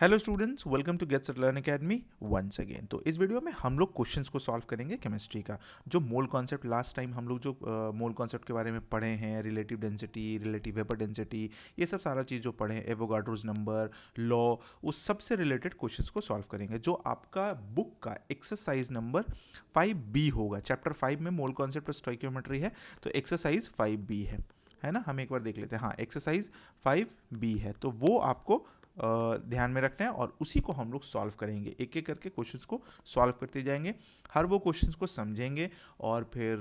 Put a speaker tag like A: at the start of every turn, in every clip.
A: Hello students, welcome to get set learn academy once again. तो इस video में हम लोग क्वेश्चंस को सॉल्व करेंगे केमिस्ट्री का। जो मोल कॉन्सेप्ट लास्ट टाइम हम लोग जो मोल कॉन्सेप्ट के बारे में पढ़े हैं, relative density, relative vapour density, ये सब सारा चीज़ जो पढ़े हैं, एवोगाड्रोस नंबर, लॉ, उस सब से रिलेटेड क्वेश्चंस को सॉल्व करेंगे। जो आपका बुक का एक्सरसाइज नंबर 5B होगा। चैप्टर 5 में मोल कॉन्सेप्ट और स्टोइकियोमेट्री है, तो एक्सरसाइज 5B है ना। हम एक बार देख लेते हैं। हाँ, एक्सरसाइज 5B है, तो वो आपको ध्यान में रखना है और उसी को हम लोग सॉल्व करेंगे। एक एक करके क्वेश्चंस को सॉल्व करते जाएंगे, हर वो क्वेश्चंस को समझेंगे और फिर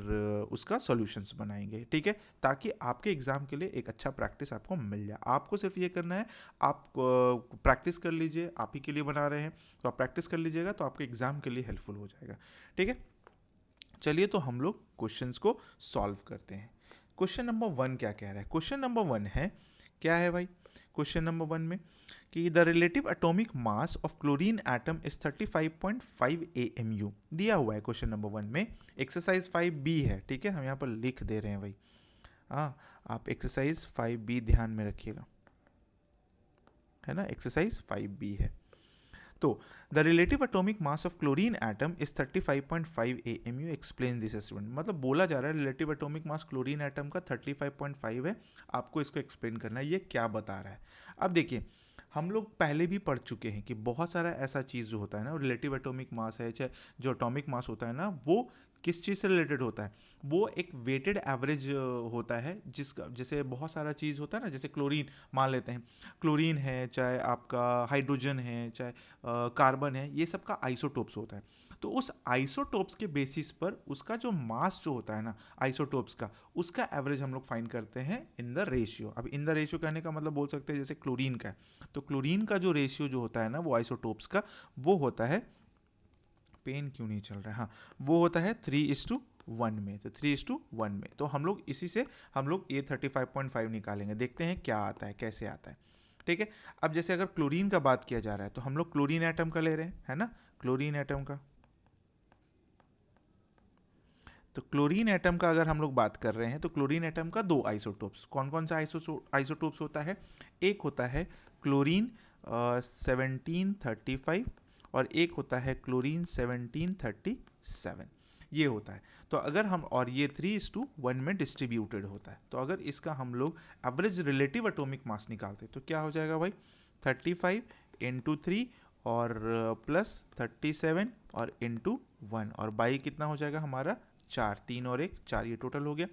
A: उसका सॉल्यूशंस बनाएंगे, ठीक है। ताकि आपके एग्जाम के लिए एक अच्छा प्रैक्टिस आपको मिल जाए। आपको सिर्फ ये करना है, आप प्रैक्टिस कर लीजिए। आप ही के लिए बना रहे हैं तो आप प्रैक्टिस कर लीजिएगा, तो आपके एग्जाम के लिए हेल्पफुल हो जाएगा, ठीक है। चलिए, तो हम लोग क्वेश्चंस को सॉल्व करते हैं। क्वेश्चन नंबर 1 क्या कह रहा है? क्वेश्चन नंबर 1 है, क्या है भाई क्वेश्चन नंबर 1 में, कि the relative atomic mass of chlorine atom is 35.5 AMU दिया हुआ है क्वेश्चन नंबर 1 में। एक्सरसाइज 5B है, ठीक है, हम यहाँ पर लिख दे रहे हैं भाई। हाँ, आप एक्सरसाइज 5B ध्यान में रखिएगा, है ना। एक्सरसाइज 5B है। तो the relative atomic mass of chlorine atom is 35.5 AMU, explain this student. मतलब बोला जा रहा है relative atomic mass chlorine atom का 35.5 है, आपको इसको एक्सप्लेन करना है। ये क्या बता रहा है? अब देखिए, हम लोग पहले भी पढ़ चुके हैं कि बहुत सारा ऐसा चीज़ जो होता है ना, रिलेटिव एटॉमिक मास है, चाहे जो एटॉमिक मास होता है ना, वो किस चीज़ से रिलेटेड होता है? वो एक वेटेड एवरेज होता है, जिसका जैसे बहुत सारा चीज़ होता है ना, जैसे क्लोरीन मान लेते हैं। क्लोरीन है, चाहे आपका हाइड्रोजन है, चाहे कार्बन है, ये सब का आइसोटोप्स होता है। तो उस आइसोटोप्स के बेसिस पर उसका जो मास जो होता है ना आइसोटोप्स का, उसका एवरेज हम लोग फाइंड करते हैं इन द रेशियो। अब इन द रेशियो कहने का मतलब बोल सकते हैं जैसे क्लोरीन का है, तो क्लोरीन का जो रेशियो जो होता है ना वो आइसोटोप्स का, वो होता है, पेन क्यों नहीं चल रहा है, हाँ, वो होता है 3:1 में। तो 3:1 में, तो हम लोग इसी से हम लोग ये 35.5 निकालेंगे। देखते हैं क्या आता है, कैसे आता है, ठीक है। अब जैसे अगर क्लोरीन का बात किया जा रहा है, तो हम लोग क्लोरीन एटम का ले रहे हैं, है ना, क्लोरीन एटम का। तो क्लोरीन एटम का अगर हम लोग बात कर रहे हैं, तो क्लोरीन एटम का दो आइसोटोप्स, कौन कौन सा आइसोटोप्स होता है? एक होता है क्लोरीन 1735 और एक होता है क्लोरीन 1737, ये होता है। तो अगर हम, और ये 3:1 में डिस्ट्रीब्यूटेड होता है, तो अगर इसका हम लोग एवरेज रिलेटिव एटॉमिक मास निकालते तो क्या हो जाएगा भाई? 35 इंटू 3 और प्लस 37 और इंटू 1, और बाई कितना हो जाएगा हमारा? 4, 3 और 1 4, ये टोटल हो गया।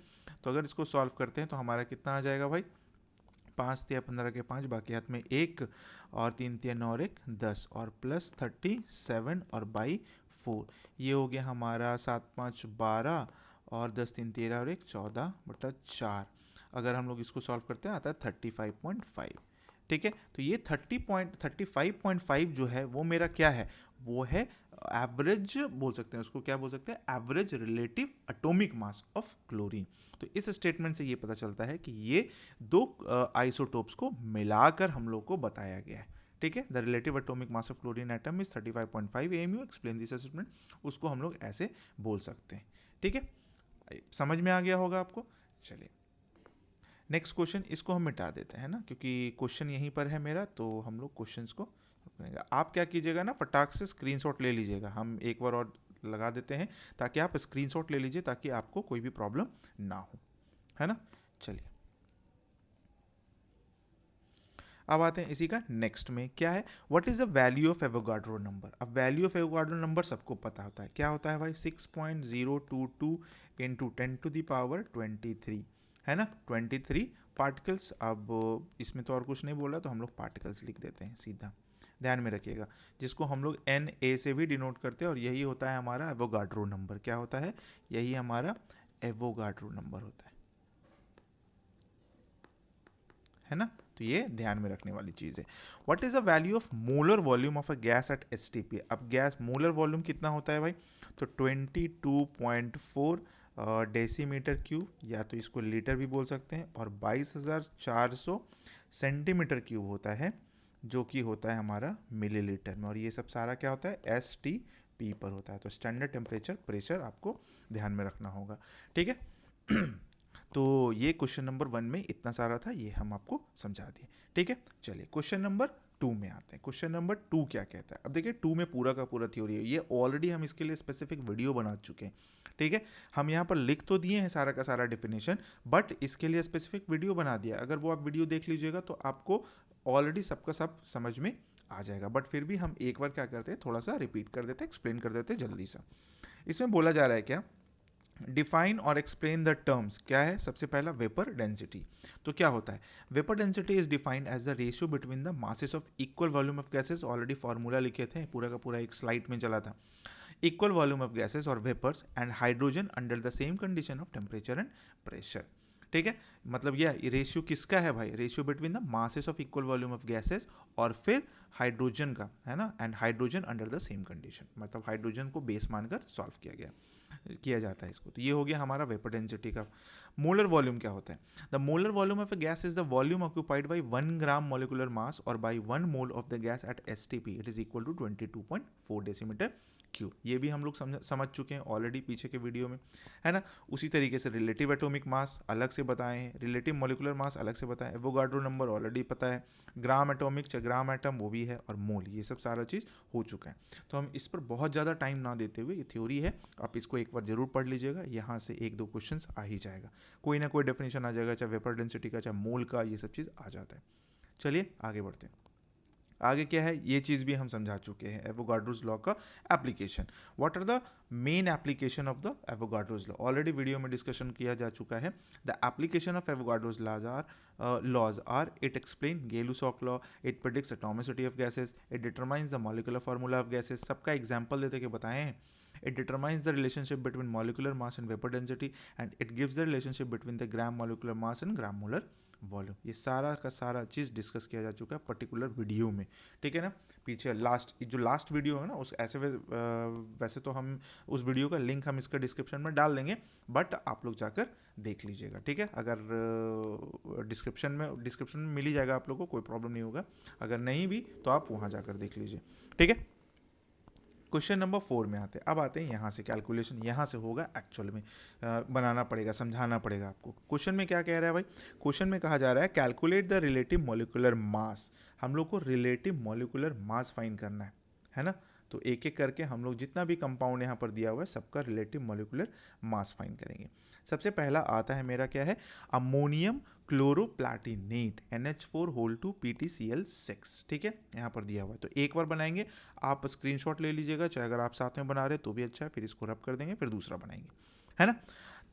A: तो अगर इसको सॉल्व करते हैं तो हमारा कितना आ जाएगा भाई? 5 तिया 15 के 5, बाकी हाथ में 1 और 3 तिया 9 और 1 10 और प्लस 37 और बाई 4, ये हो गया हमारा 7 5 12 और 10 3 13 और 1 14/4। अगर हम लोग इसको सॉल्व करते हैं आता है 35.5, ठीक है। तो ये 35.5 जो है वो मेरा क्या है? वो है एवरेज, बोल सकते हैं उसको, क्या बोल सकते हैं? Average relative atomic mass of chlorine. तो इस स्टेटमेंट से ये पता चलता है कि ये दो आइसोटोप्स को मिलाकर हम लोग को बताया गया है, ठीक है। The relative atomic mass of chlorine atom is 35.5 AMU, explain this statement, उसको हम लोग ऐसे बोल सकते हैं, ठीक है। समझ में आ गया होगा आपको। चलिए, नेक्स्ट क्वेश्चन, इसको हम मिटा देते हैं ना, क्योंकि क्वेश्चन यहीं पर है मेरा, तो हम लोग क्वेश्चंस को आप क्या कीजिएगा ना, फटाक से स्क्रीनशॉट ले लीजिएगा। हम एक बार और लगा देते हैं ताकि आप स्क्रीनशॉट ले लीजिए, ताकि आपको कोई भी प्रॉब्लम ना हो, है ना। चलिए, अब आते हैं इसी का नेक्स्ट में, क्या है? What is the value of Avogadro number? अब वैल्यू ऑफ एवोगाड्रो नंबर सबको पता होता है, क्या होता है भाई? 6.022 इंटू 10⁻23, है ना, 23 पार्टिकल्स। अब इसमें तो और कुछ नहीं बोला, तो हम लोग पार्टिकल्स लिख देते हैं सीधा, ध्यान में रखिएगा, जिसको हम लोग Na से भी डिनोट करते हैं, और यही होता है हमारा एवोगाड्रो नंबर। क्या होता है? यही हमारा एवोगाड्रो नंबर होता है ना। तो ये ध्यान में रखने वाली चीज़ है। What is the value of molar volume of a gas at STP? अब गैस मोलर वॉल्यूम कितना होता है भाई? तो 22.4 डेसीमीटर क्यूब, या तो इसको लीटर भी बोल सकते हैं, और 22,400 सेंटीमीटर क्यूब होता है, जो कि होता है हमारा मिलीलीटर में। और ये सब सारा क्या होता है? STP पर होता है। तो स्टैंडर्ड टेम्परेचर प्रेशर आपको ध्यान में रखना होगा, ठीक है। तो ये क्वेश्चन नंबर 1 में इतना सारा था, ये हम आपको समझा दिए, ठीक है। चलिए, क्वेश्चन नंबर 2 में आते हैं। क्वेश्चन नंबर 2 क्या कहता है? अब देखिए 2 में पूरा का पूरा थ्योरी है, ये ऑलरेडी हम इसके लिए स्पेसिफिक वीडियो बना चुके हैं, ठीक है। हम यहाँ पर लिख तो दिए हैं सारा का सारा डेफिनेशन, बट इसके लिए स्पेसिफिक वीडियो बना दिया। अगर वो आप वीडियो देख लीजिएगा तो आपको ऑलरेडी सबका सब समझ में आ जाएगा, बट फिर भी हम एक बार क्या करते हैं, थोड़ा सा रिपीट कर देते हैं, एक्सप्लेन कर देते हैं जल्दी सा। इसमें बोला जा रहा है क्या, डिफाइन और एक्सप्लेन द टर्म्स। क्या है? सबसे पहला वेपर डेंसिटी। तो क्या होता है? Vapour density is defined as the ratio between the masses of equal volume of gases. Already formula लिखे थे, पूरा का पूरा एक स्लाइड में चला था। इक्वल वॉल्यूम ऑफ गैसेस और vapours and hydrogen under the same condition of temperature and pressure. ठीक है, मतलब यह रेशियो किसका है भाई? Ratio between the masses of equal volume of gases और फिर हाइड्रोजन का, है ना, and hydrogen under the same condition, मतलब हाइड्रोजन को बेस मानकर सॉल्व किया जाता है इसको। तो ये हो गया हमारा वेपर डेंसिटी का। मोलर वॉल्यूम क्या होता है? The molar volume of a gas is the volume occupied by 1 gram molecular mass और by 1 mole of the gas at STP. It is equal to 22.4 decimetre cube. ये भी हम लोग समझ चुके हैं ऑलरेडी पीछे के वीडियो में, है ना। उसी तरीके से रिलेटिव एटॉमिक मास अलग से बताए हैं, रिलेटिव मोलिकुलर मास अलग से बताए, एवोगाड्रो नंबर ऑलरेडी पता है, ग्राम एटॉमिक ग्राम एटम वो भी है, और मोल, ये सब सारा चीज़ हो चुका है। तो हम इस पर बहुत ज़्यादा टाइम ना देते हुए, ये थ्योरी है, आप इसको एक बार जरूर पढ़ लीजिएगा, यहाँ से 1-2 क्वेश्चन आ ही जाएगा, कोई ना कोई डेफिनेशन आ जाएगा, चाहे वेपर डेंसिटी का, चाहे मोल का, ये सब चीज़ आ जाता है। चलिए आगे बढ़ते हैं। आगे क्या है, ये चीज़ भी हम समझा चुके हैं, एवोगाड्रोस लॉ का application. What are the main application of the Avogadro's law? Already video में डिस्कशन किया जा चुका है। The application of Avogadro's laws are it explain Gay Lussac law, it predicts atomicity of gases, it determines the molecular formula of gases. सबका example देते के बताए हैं। It determines the relationship between molecular mass and vapor density, and it gives the relationship between the gram molecular mass and gram molar volume. ये सारा का सारा चीज़ discuss किया जा चुका है पर्टिकुलर वीडियो में, ठीक है ना। पीछे जो लास्ट वीडियो है ना, उस वैसे तो हम उस वीडियो का लिंक हम इसका डिस्क्रिप्शन में डाल देंगे, बट आप लोग जाकर देख लीजिएगा, ठीक है। अगर डिस्क्रिप्शन में मिल ही जाएगा आप लोगों को, कोई प्रॉब्लम नहीं होगा। अगर नहीं भी तो आप वहाँ जाकर देख लीजिए, ठीक है। क्वेश्चन नंबर 4 में आते हैं। अब आते हैं यहाँ से, कैलकुलेशन यहाँ से होगा एक्चुअल में, बनाना पड़ेगा, समझाना पड़ेगा आपको। क्वेश्चन में क्या कह रहा है भाई? क्वेश्चन में कहा जा रहा है कैलकुलेट द रिलेटिव मॉलिक्यूलर मास। हम लोग को रिलेटिव मॉलिक्यूलर मास फाइंड करना है ना। तो एक एक करके हम लोग जितना भी कंपाउंड यहाँ पर दिया हुआ है सबका रिलेटिव मॉलिक्यूलर मास फाइंड करेंगे। सबसे पहला आता है मेरा, क्या है, अमोनियम क्लोरोप्लैटिनेट NH4 PtCl6, ठीक है, यहाँ पर दिया हुआ है। तो एक बार बनाएंगे, आप स्क्रीनशॉट ले लीजिएगा, चाहे अगर आप साथ में बना रहे तो भी अच्छा है, फिर इसको रब कर देंगे, फिर दूसरा बनाएंगे, है ना।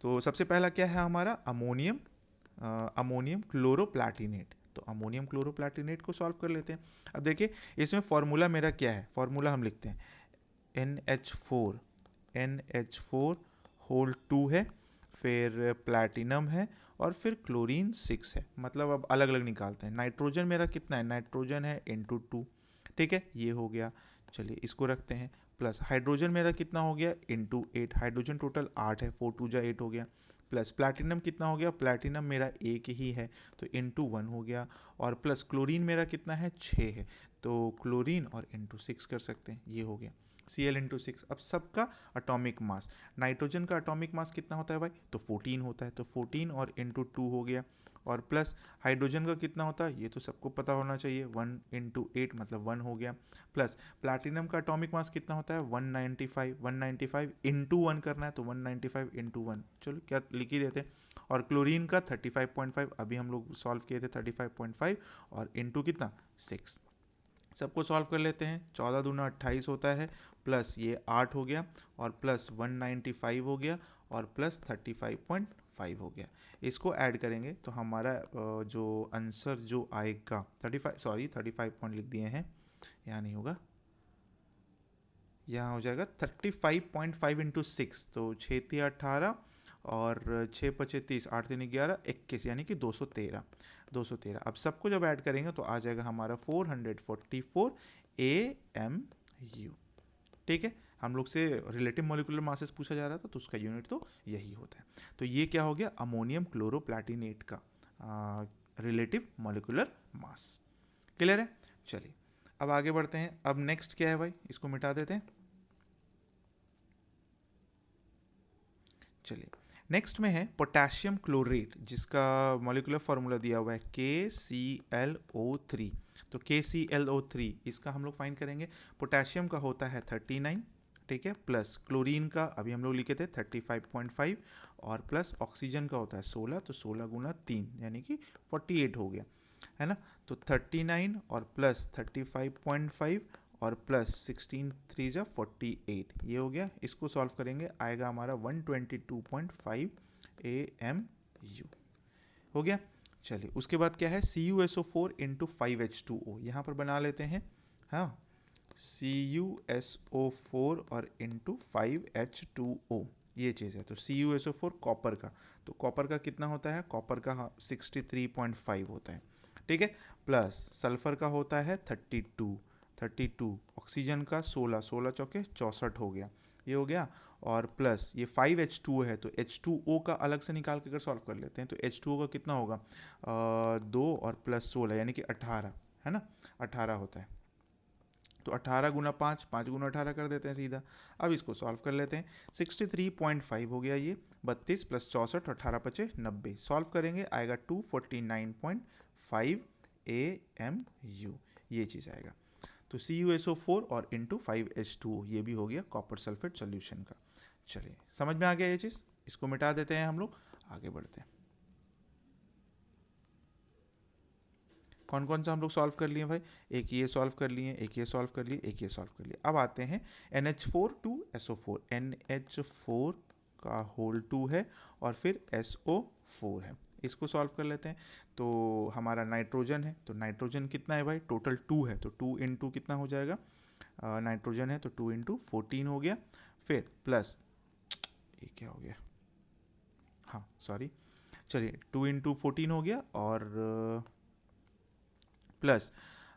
A: तो सबसे पहला क्या है हमारा, अमोनियम क्लोरोप्लैटिनेट। तो अमोनियम क्लोरोप्लैटिनेट को सॉल्व कर लेते हैं। अब देखिए इसमें फॉर्मूला मेरा क्या है, फॉर्मूला हम लिखते हैं NH4 होल 2 है, फिर प्लैटिनम है, और फिर क्लोरीन 6 है। मतलब अब अलग अलग निकालते हैं। नाइट्रोजन मेरा कितना है, नाइट्रोजन है × 2, ठीक है, ये हो गया। चलिए इसको रखते हैं, प्लस हाइड्रोजन मेरा कितना हो गया, × 8, हाइड्रोजन टोटल 8 है, 4 2 8 हो गया, प्लस प्लैटिनम कितना हो गया, प्लैटिनम मेरा एक ही है तो × 1 हो गया, और प्लस क्लोरीन मेरा कितना है, 6 है, तो क्लोरीन और × 6 कर सकते हैं, ये हो गया Cl × 6। अब सबका एटॉमिक मास, नाइट्रोजन का एटॉमिक मास कितना होता है भाई, तो 14 होता है, तो 14 और × 2 हो गया, और प्लस हाइड्रोजन का कितना होता है, ये तो सबको पता होना चाहिए, 1 × 8 मतलब 1 हो गया, प्लस प्लैटिनम का एटॉमिक मास कितना होता है, 195 × 1 करना है, तो 195 × 1, चलो क्या लिख ही देते हैं, और क्लोरीन का 35.5, अभी हम लोग सॉल्व किए थे 35.5, और × कितना 6, सबको सॉल्व कर लेते हैं। 14 दूना 28 होता है, प्लस ये 8 हो गया, और प्लस 195 हो गया, और प्लस 35.5 हो गया। इसको ऐड करेंगे तो हमारा जो आंसर जो आएगा 35 पॉइंट लिख दिए हैं, यहाँ नहीं होगा, यहाँ हो जाएगा 35.5 × 6, तो 6 × 18 और 6 × 5 30, 8 × 3 11 21, यानी कि 213। अब सबको जब ऐड करेंगे तो आ जाएगा हमारा 444 AMU, ठीक है। हम लोग से रिलेटिव मॉलिक्यूलर मासेस पूछा जा रहा था, तो उसका यूनिट तो यही होता है। तो ये क्या हो गया, अमोनियम क्लोरोप्लैटिनेट का रिलेटिव मॉलिक्यूलर मास। क्लियर है? चलिए अब आगे बढ़ते हैं। अब नेक्स्ट क्या है भाई, इसको मिटा देते हैं। चलिए नेक्स्ट में है पोटेशियम क्लोरेट, जिसका मॉलिक्यूलर फार्मूला दिया हुआ है KClO3। तो KClO3 इसका हम लोग फाइंड करेंगे। पोटेशियम का होता है 39, ठीक है, प्लस क्लोरीन का अभी हम लोग लिखे थे 35.5, और प्लस ऑक्सीजन का होता है 16, तो 16 गुना 3 यानी कि 48 हो गया, है ना। तो 39 और प्लस 35.5 और प्लस 16 3 जा 48, ये हो गया। इसको सॉल्व करेंगे, आएगा हमारा 122.5 AMU हो गया। चलिए उसके बाद क्या है, CuSO4 इंटू 5H2O, यहाँ पर बना लेते हैं। हाँ, CuSO4 और इंटू 5H2O, ये चीज़ है। तो CuSO4 कॉपर का, तो कॉपर का कितना होता है, कॉपर का 63.5 होता है, ठीक है। प्लस सल्फर का होता है 32, ऑक्सीजन का 16 चौके 64 हो गया, ये हो गया। और प्लस ये 5H2O है, तो H2O का अलग से निकाल के अगर सॉल्व कर लेते हैं तो H2O का कितना होगा, 2 और प्लस 16 यानी कि 18, है ना, 18 होता है। तो 18 गुना 5, 5 गुना 18 कर देते हैं सीधा। अब इसको सॉल्व कर लेते हैं। 63.5 हो गया ये, 32 प्लस 64, 18 पचे 90, सॉल्व करेंगे आएगा 249.5 AMU, ये चीज़ आएगा। तो CuSO4 और इंटू 5H2O, ये भी हो गया कॉपर सल्फेट सोल्यूशन का। चलिए समझ में आ गया ये चीज़, इसको मिटा देते हैं, हम लोग आगे बढ़ते हैं। कौन कौन सा हम लोग सॉल्व कर लिए भाई, एक ये सॉल्व कर लिए, एक ये सॉल्व कर लिए, एक ये सॉल्व कर लिए। अब आते हैं NH4 टू SO4, NH4 का होल 2 है और फिर SO4 है, इसको सॉल्व कर लेते हैं। तो हमारा नाइट्रोजन है, तो नाइट्रोजन कितना है भाई, टोटल 2 है, तो 2 इंटू कितना हो जाएगा, नाइट्रोजन है तो 2 इंटू 14 हो गया। फिर प्लस ये क्या हो गया, हाँ सॉरी, चलिए 2 इंटू 14 हो गया, और प्लस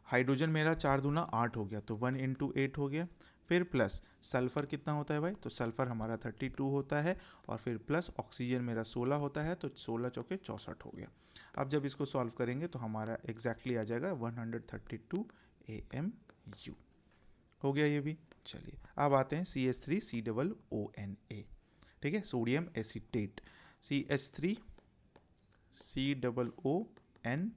A: हाइड्रोजन मेरा 4 दूना 8 हो गया, तो 1 इंटू 8 हो गया। फिर प्लस सल्फ़र कितना होता है भाई, तो सल्फ़र हमारा 32 होता है, और फिर प्लस ऑक्सीजन मेरा 16 होता है, तो 16 चौके 64 हो गया। अब जब इसको सॉल्व करेंगे तो हमारा एग्जैक्टली आ जाएगा 132 AMU हो गया ये भी। चलिए अब आते हैं CH3COONA, ठीक है, सोडियम एसीटेट, CH3COONA।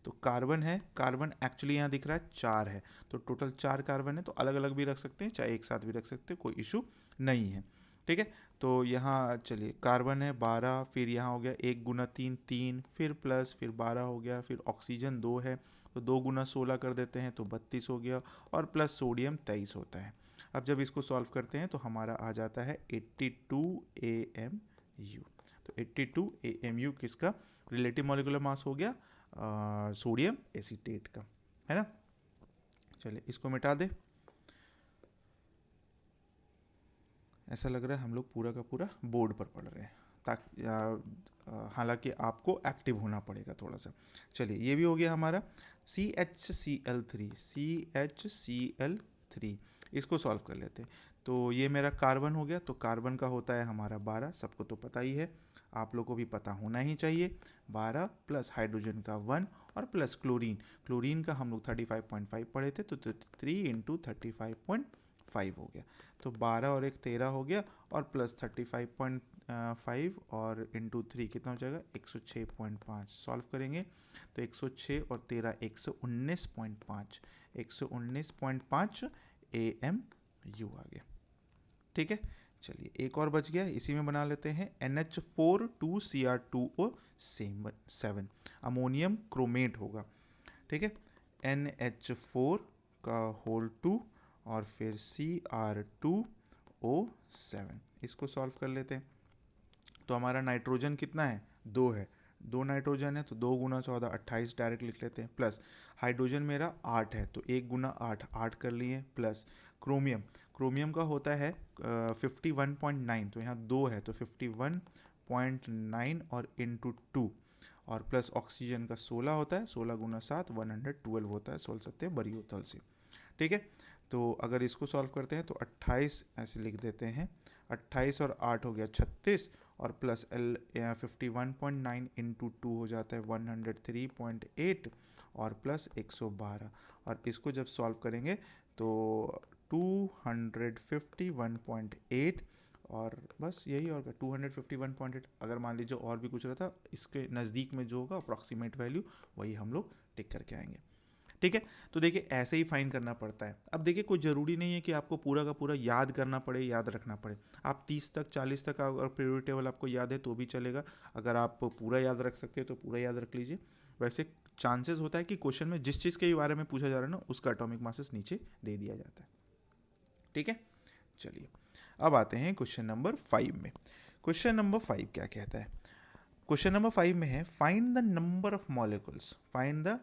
A: तो कार्बन है, कार्बन एक्चुअली यहाँ दिख रहा है 4 है, तो टोटल 4 कार्बन है, तो अलग अलग भी रख सकते हैं, चाहे एक साथ भी रख सकते हैं, कोई इशू नहीं है, ठीक है। तो यहाँ चलिए कार्बन है 12, फिर यहाँ हो गया 1 गुना 3 3, फिर प्लस फिर 12 हो गया, फिर ऑक्सीजन 2 है, तो 2 गुना 16 कर देते हैं तो 32 हो गया, और प्लस सोडियम 23 होता है। अब जब इसको सॉल्व करते हैं तो हमारा आ जाता है 82 AMU। तो 82 AMU किसका रिलेटिव मॉलिक्यूलर मास हो गया, सोडियम एसीटेट का, है ना। चलिए इसको मिटा दे, ऐसा लग रहा है हम लोग पूरा का पूरा बोर्ड पर पढ़ रहे हैं, ताकि हालांकि आपको एक्टिव होना पड़ेगा थोड़ा सा। चलिए ये भी हो गया हमारा CHCl3, इसको सॉल्व कर लेते हैं। तो ये मेरा कार्बन हो गया, तो कार्बन का होता है हमारा 12, सबको तो पता ही है, आप लोग को भी पता होना ही चाहिए। 12 प्लस हाइड्रोजन का 1 और प्लस क्लोरीन, क्लोरीन का हम लोग 35.5 पढ़े थे, तो 3 इंटू 35.5 हो गया। तो 12 और 1 13 हो गया, और प्लस 35.5 और इंटू 3 कितना हो जाएगा 106.5, सॉल्व करेंगे तो 106 और 13 119.5, 119.5 AMU आ गया, ठीक है। चलिए एक और बच गया, इसी में बना लेते हैं NH4 2 Cr2O 7, अमोनियम क्रोमेट होगा, ठीक है। NH4 का होल 2 और फिर Cr2O7, इसको सॉल्व कर लेते हैं। तो हमारा नाइट्रोजन कितना है, 2 है, 2 नाइट्रोजन है, तो 2 गुना 14 28 डायरेक्ट लिख लेते हैं। प्लस हाइड्रोजन मेरा 8 है, तो 1 गुना 8 8 कर लिए, प्लस क्रोमियम, क्रोमियम का होता है 51.9, तो यहाँ 2 है, तो 51.9 और इंटू 2, और प्लस ऑक्सीजन का 16 होता है, 16 गुना 7 112 होता है, 16 सत्ते बरी होतल से, ठीक है। तो अगर इसको सॉल्व करते हैं तो 28 ऐसे लिख देते हैं, 28 और 8 हो गया 36, और प्लस 51.9 इंटू 2 हो जाता है 103.8, और प्लस 112, और इसको जब सॉल्व करेंगे तो 251.8 और बस यही, और 251.8। अगर मान लीजिए और भी कुछ रहता, इसके नज़दीक में जो होगा अप्रॉक्सीमेट वैल्यू, वही हम लोग टिक करके आएंगे। ठीक है, तो देखिए ऐसे ही फाइंड करना पड़ता है। अब देखिए कोई ज़रूरी नहीं है कि आपको पूरा का पूरा याद करना पड़े, याद रखना पड़े। आप 30 तक 40 तक अगर पीरियोडिक टेबल आपको याद है तो भी चलेगा। अगर आप पूरा याद रख सकते हैं तो पूरा याद रख लीजिए। वैसे चांसेस होता है कि क्वेश्चन में जिस चीज़ के बारे में पूछा जा रहा है ना, उसका एटॉमिक मासेस नीचे दे दिया जाता है। ठीक है, चलिए अब आते हैं क्वेश्चन नंबर 5 में। क्वेश्चन नंबर 5 क्या कहता है? क्वेश्चन नंबर 5 में है, find the number of molecules, find the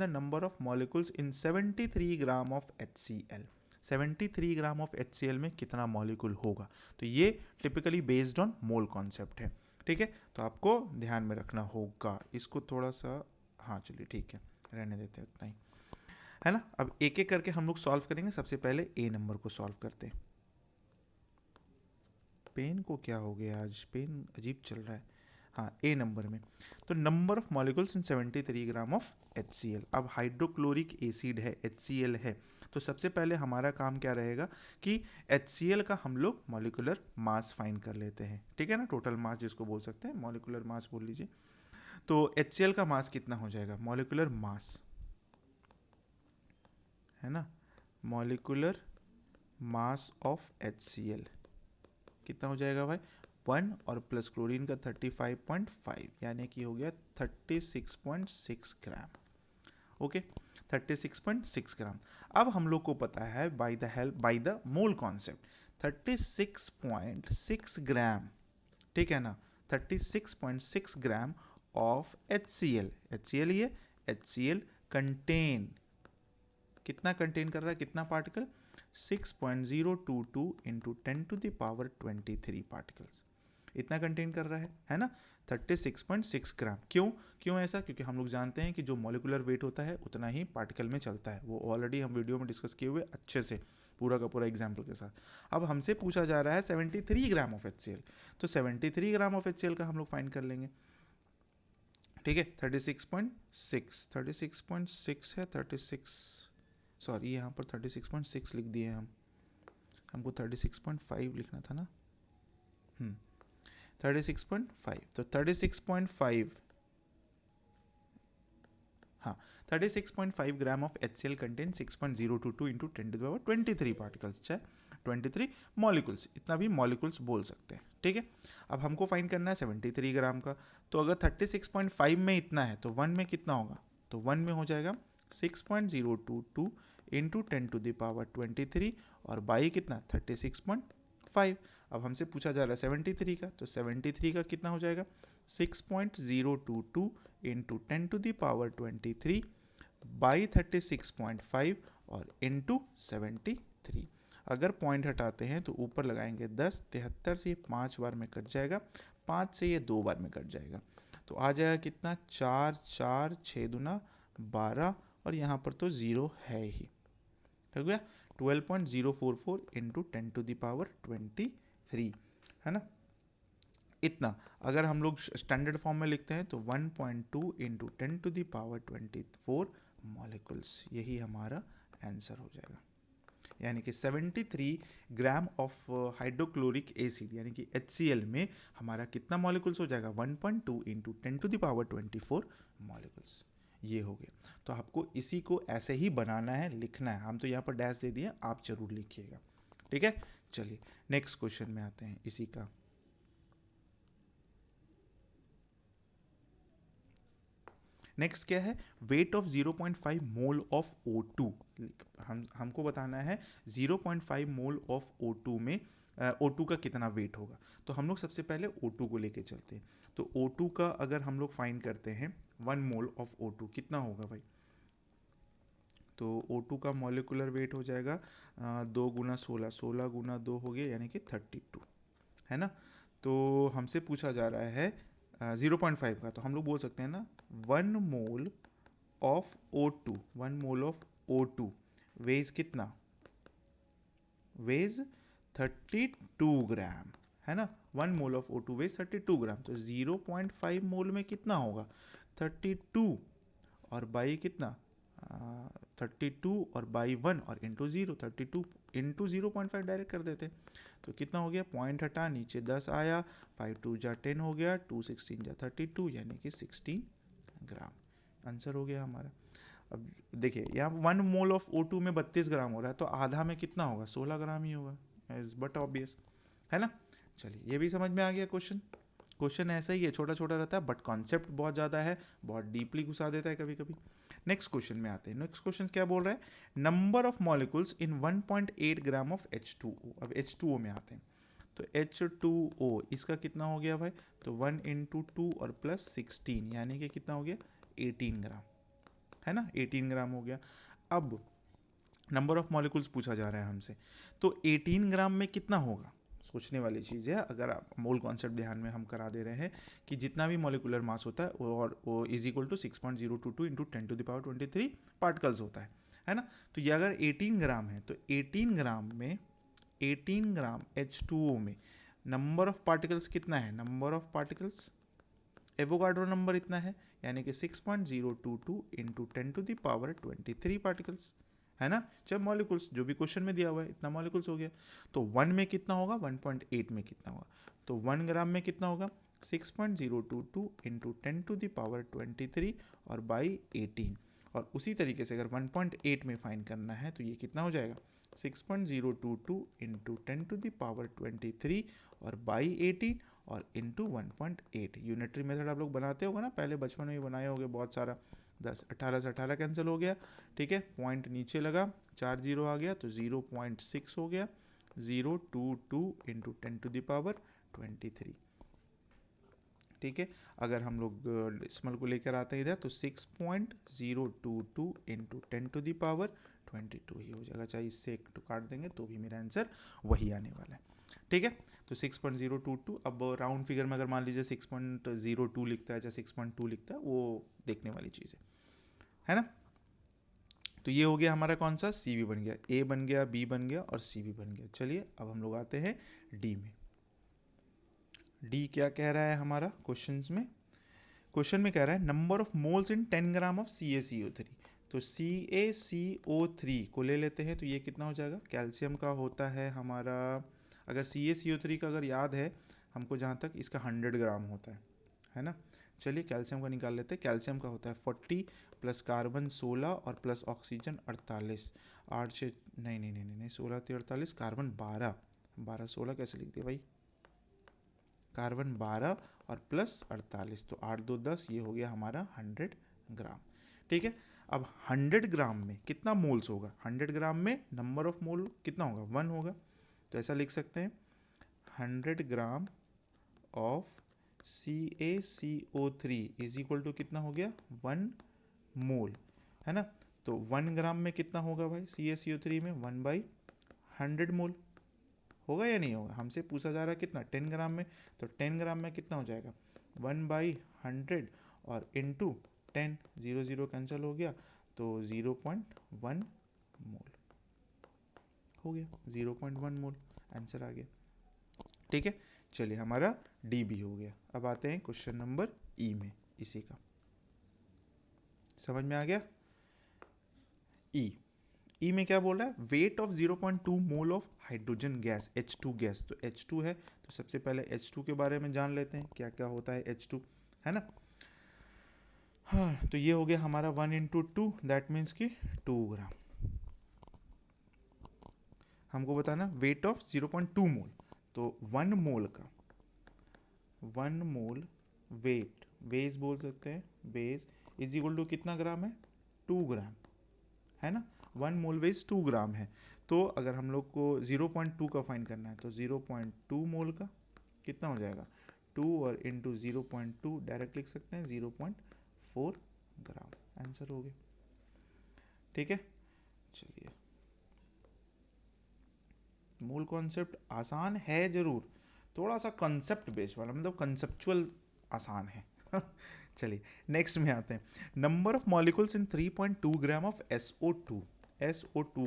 A: number of molecules in 73 gram of HCl। 73 gram of HCl में कितना मॉलिक्यूल होगा? तो ये typically based on mole concept है। ठीक है, तो आपको ध्यान में रखना होगा इसको थोड़ा सा। हाँ चलिए ठीक है, रहने देते हैं उतना ही, है ना। अब एक एक करके हम लोग सॉल्व करेंगे। सबसे पहले ए नंबर को सॉल्व करते हैं। पेन को क्या हो गया आज, पेन अजीब चल रहा है। हाँ, ए नंबर में तो number of molecules in 73 gram of HCl। अब हाइड्रोक्लोरिक एसिड है, HCl है, तो सबसे पहले हमारा काम क्या रहेगा कि HCl का हम लोग मॉलिकुलर मास फाइंड कर लेते हैं। ठीक है ना, टोटल मास जिसको बोल सकते हैं, मॉलिकुलर मास बोल लीजिए। तो HCl का मास कितना हो जाएगा? मॉलिकुलर मास है ना, मॉलिकुलर मास ऑफ HCl कितना हो जाएगा भाई? 1 और प्लस क्लोरीन का 35.5, यानी कि हो गया 36.6 ग्राम। ओके, 36.6 ग्राम। अब हम लोग को पता है बाय द मोल कॉन्सेप्ट 36.6 ग्राम, ठीक है ना, 36.6 ग्राम ऑफ HCl। HCl ये HCl कंटेन, कितना कंटेन कर रहा है, कितना पार्टिकल? 6.022 इंटू 10⁻23 पार्टिकल्स, इतना कंटेन कर रहा है ना, 36.6 ग्राम। क्यों ऐसा? क्योंकि हम लोग जानते हैं कि जो मॉलिकुलर वेट होता है उतना ही पार्टिकल में चलता है। वो ऑलरेडी हम वीडियो में डिस्कस किए हुए अच्छे से, पूरा का पूरा एग्जाम्पल के साथ। अब हमसे पूछा जा रहा है 73 ग्राम ऑफ HCl, तो 73 ग्राम ऑफ HCl का हम लोग फाइंड कर लेंगे। ठीक है, 36.6 है, 36, सॉरी यहाँ पर 36.6 लिख दिए हम, हमको 36.5 लिखना था ना। 36.5, तो 36.5, हाँ 36.5 gram of HCl contain 6.022 into 10⁻23 particles, चाहे 23 मॉलिक्यूल्स, इतना भी मॉलिक्यूल्स बोल सकते हैं। ठीक है, अब हमको फाइंड करना है 73 ग्राम का। तो अगर 36.5 में इतना है तो 1 में कितना होगा? तो 1 में हो जाएगा 6.022 इंटू 10⁻23 और बाई कितना? 36.5। अब हमसे पूछा जा रहा है 73 का, तो 73 का कितना हो जाएगा? 6.022 इंटू 10⁻23 बाई 36.5 और इंटू 73। अगर पॉइंट हटाते हैं तो ऊपर लगाएंगे 10, 73 से ये 5 बार में कट जाएगा, 5 से ये 2 बार में कट जाएगा, तो आ जाएगा कितना? 4 4 6 दूना 12, और यहाँ पर तो 0 है ही, हो गया 12.044 इंटू 10⁻23, है ना। इतना अगर हम लोग स्टैंडर्ड फॉर्म में लिखते हैं तो 1.2 इंटू 10⁻24 मॉलिक्यूल्स, यही हमारा आंसर हो जाएगा। यानी कि 73 ग्राम ऑफ हाइड्रोक्लोरिक एसिड यानी कि HCl में हमारा कितना मॉलिक्यूल्स हो जाएगा? 1.2 इंटू 10⁻24 मॉलिक्यूल्स, ये हो गया। तो आपको इसी को ऐसे ही बनाना है, लिखना है। हम तो यहाँ पर डैश दे दिए, आप जरूर लिखिएगा। ठीक है, चलिए नेक्स्ट क्वेश्चन में आते हैं इसी का। नेक्स्ट क्या है? Weight of 0.5 mole of O2। हमको बताना है 0.5 मोल ऑफ O2 में O2 का कितना वेट होगा। तो हम लोग सबसे पहले O2 को लेके चलते हैं। तो O2 का अगर हम लोग फाइंड करते हैं 1 मोल ऑफ O2 कितना होगा भाई? तो O2 का मॉलिकुलर वेट हो जाएगा 2 गुना 16, 16 गुना 2 हो गया, यानी कि 32, है ना। तो हमसे पूछा जा रहा है 0.5 का, तो हम लोग बोल सकते हैं ना 1 mole of O2, 1 mole of O2 weighs कितना? वेज 32 ग्राम, है ना। 1 मोल ऑफ O2 वेज 32 ग्राम, तो 0.5 मोल में कितना होगा? 32 और बाई कितना? 32 और बाई 1 और इंटू 0, 32 इंटू 0.5 डायरेक्ट कर देते। तो कितना हो गया, पॉइंट हटा, नीचे 10 आया, 5 2 जा 10 हो गया, 2 16 जा 32, यानी कि 16 ग्राम आंसर हो गया हमारा। अब देखिए यहाँ 1 मोल ऑफ O2 में 32 ग्राम हो रहा है, तो आधा में कितना होगा, 16 ग्राम ही होगा, एज बट ऑब्वियस, है ना। चलिए ये भी समझ में आ गया क्वेश्चन ऐसा ही है, छोटा छोटा रहता है बट कॉन्सेप्ट बहुत ज़्यादा है, बहुत डीपली घुसा देता है कभी कभी। नेक्स्ट क्वेश्चन में आते हैं। नेक्स्ट क्वेश्चन क्या बोल रहा है, number of molecules in 1.8 gram of H2O। अब H2O में आते हैं, तो H2O इसका कितना हो गया भाई, तो 1 इंटू 2 और प्लस 16, यानी कि कितना हो गया, 18 ग्राम, है ना, 18 ग्राम हो गया। अब नंबर ऑफ मॉलिक्यूल्स पूछा जा रहा है हमसे, तो 18 ग्राम में कितना होगा, सोचने वाली चीज़ है। अगर आप मोल कॉन्सेप्ट ध्यान में हम करा दे रहे हैं कि जितना भी मॉलिकुलर मास होता है वो is equal to 6.022 into 10⁻23 particles होता है ना। तो ये अगर 18 ग्राम है, तो 18 ग्राम H2O में नंबर ऑफ पार्टिकल्स कितना है, number of particles Avogadro number इतना है, यानी कि 6.022 इंटू 10⁻23 पार्टिकल्स, है ना। जब मॉलिक्यूल्स जो भी क्वेश्चन में दिया हुआ है इतना मॉलिक्यूल्स हो गया, तो 1 में कितना होगा, 1.8 में कितना होगा, तो 1 ग्राम में कितना होगा, 6.022 इंटू 10⁻23 और बाई 18। और उसी तरीके से अगर 1.8 में फाइंड करना है तो ये कितना हो जाएगा, 6.022 इंटू 10⁻23 और बाई 18 और इंटू 1.8। यूनिटरी मेथड आप लोग बनाते होगा ना, पहले बचपन में भी बनाए होंगे बहुत सारा। 10 18 से 18 कैंसिल हो गया, ठीक है, पॉइंट नीचे लगा, 4 0 आ गया, तो 0.6 हो गया, 022 इंटू 10⁻23, ठीक है। अगर हम लोग डेसिमल को लेकर आते हैं इधर, तो 6.022 इंटू 10⁻22 ही हो जाएगा, चाहे इससे एक काट देंगे तो भी मेरा आंसर वही आने वाला है, ठीक है। तो 6.022, अब राउंड फिगर में अगर मान लीजिए 6.02 लिखता है या 6.2 लिखता है, वो देखने वाली चीज़ है ना। तो ये हो गया हमारा कौन सा, सी भी बन गया, ए बन गया, बी बन गया और सी भी बन गया। चलिए अब हम लोग आते हैं डी में। डी क्या कह रहा है हमारा क्वेश्चन में कह रहा है number of moles in 10 gram of CaCO3। तो CaCO3 को ले लेते हैं, तो ये कितना हो जाएगा, कैल्शियम का होता है हमारा, अगर CaCO3 का अगर याद है हमको जहाँ तक, इसका 100 ग्राम होता है ना। चलिए कैल्शियम का निकाल लेते हैं। कैल्शियम का होता है 40 प्लस कार्बन 16 और प्लस ऑक्सीजन 48, 8 से नहीं 16 + 48, कार्बन 12 16 कैसे लिख दिया भाई, कार्बन 12 और प्लस 48, तो 8 2 10, ये हो गया हमारा 100 ग्राम, ठीक है। अब 100 ग्राम में कितना मोल्स होगा, 100 ग्राम में नंबर ऑफ मोल कितना होगा, 1 होगा, तो ऐसा लिख सकते हैं 100 gram of CaCO3 is equal to कितना हो गया, 1 मोल, है ना। तो 1 ग्राम में कितना होगा भाई, CaCO3 में 1/100 मोल होगा या नहीं होगा, हमसे पूछा जा रहा है कितना, 10 ग्राम में, तो 10 ग्राम में कितना हो जाएगा, 1/100 और इंटू 10, 0 0 कैंसिल हो गया, तो 0.1 मोल हो गया, 0.1 मोल आंसर आ गया, ठीक है। चलिए हमारा डी भी हो गया। अब आते हैं क्वेश्चन नंबर ई में, इसी का समझ में आ गया। ई में क्या बोल रहा है, weight of 0.2 mole of hydrogen gas, H2 gas, तो H2 है, तो सबसे पहले H2 के बारे में जान लेते हैं क्या क्या होता है H2, है ना। हाँ, तो ये हो गया हमारा 1 इंटू 2, दैट मीन्स कि 2 ग्राम। हमको बताना वेट ऑफ 0.2 मोल, तो 1 मोल का 1 मोल वेट, बेस बोल सकते हैं, बेस इज इक्वल टू कितना ग्राम है, 2 ग्राम, है ना। 1 मोल वेस 2 ग्राम है, तो अगर हम लोग को 0.2 का फाइंड करना है, तो 0.2 मोल का कितना हो जाएगा, 2 और इंटू 0.2 डायरेक्ट लिख सकते हैं, 0.4 ग्राम आंसर हो गया, ठीक है। चलिए मूल कॉन्सेप्ट आसान है जरूर, थोड़ा सा कॉन्सेप्ट बेस्ड वाला, मतलब कंसेप्चुअल आसान है चलिए नेक्स्ट में आते हैं, number of molecules in 3.2 gram of SO2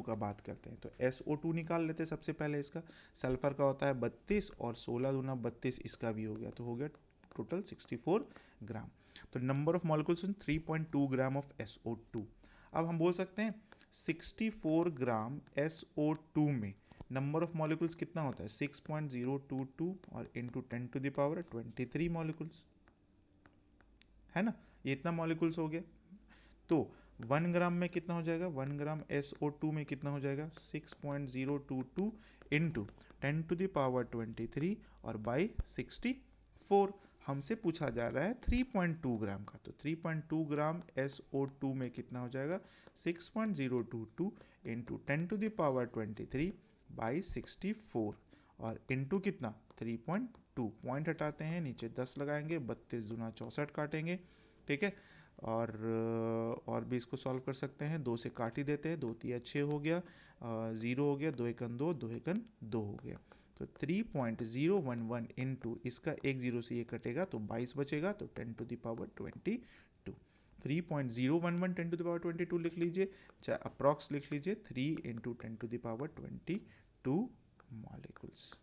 A: का बात करते हैं। तो SO2 निकाल लेते हैं सबसे पहले, इसका सल्फर का होता है 32 और 16 दूना 32, इसका भी हो गया, तो हो गया टोटल 64 ग्राम। तो number of molecules in 3.2 gram of SO2। अब हम बोल सकते हैं 64 ग्राम SO2 में नंबर ऑफ मॉलिक्यूल्स कितना होता है 6.022 और इंटू 10⁻23 मॉलिक्यूल्स, है ना, ये इतना मॉलिक्यूल्स हो गया। तो 1 ग्राम में कितना हो जाएगा, 1 ग्राम SO2 में कितना हो जाएगा 6.022 इंटू 10⁻23 और बाई 64। हमसे पूछा जा रहा है 3.2 ग्राम का, तो 3.2 ग्राम SO2 में कितना हो जाएगा 6.022 इंटू 10⁻23 बाई 64 और इंटू कितना 3.2, पॉइंट हटाते हैं नीचे 10 लगाएंगे, 32 दूना 64 काटेंगे, ठीक है। और भी इसको सॉल्व कर सकते हैं, 2 से काट ही देते हैं, 2 3 6 हो गया, 0 हो गया, 2 एकन 2, 2 एकन 2 हो गया। तो 3.011 इंटू इसका 1 0 से ये कटेगा तो 22 बचेगा, तो 10⁻22 3.011 10⁻22 लिख लीजिए, चाहे अप्रॉक्स लिख लीजिए 3 इंटू 10⁻22 मॉलिक्यूल्स